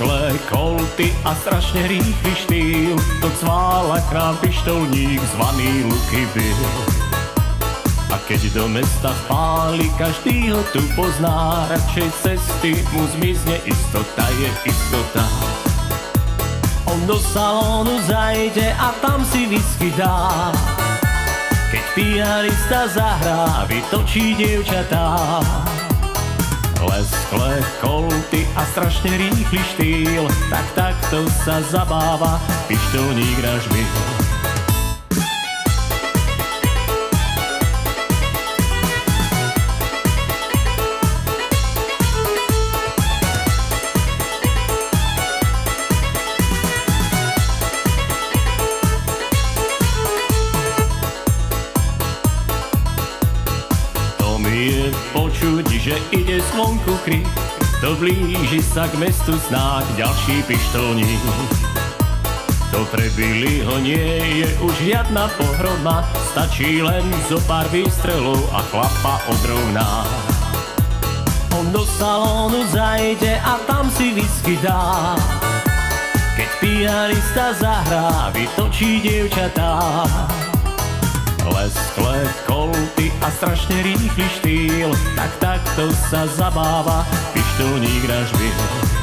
Lesklé kolty a strašne rýchly štýl, to cvála k nám pištolník zvaný Luky Bill. A keď do mesta vpáli, každý ho tu pozná, radšej cesty mu zmizne, istota je istota. On do salónu zajde a tam si whisky dá, keď pianista zahrá, vytočí dievčatá. Lesklé kolty a strašne rýchly štýl, tak takto sa zabáva pištolník náš Bill. Je počuť, že ide zvonku krik, to blíži sa k mestu snáď ďalší pištolník. To pre Billyho nie je už žiadna pohroma, stačí len zo pár výstrelov a chlapa odrovná. On do salónu zajde a tam si whisky dá, keď pianista zahrá, vytočí dievčatá. Lesklé kolty a strašne rýchly štýl, tak takto sa zabáva pištolník náš Bill.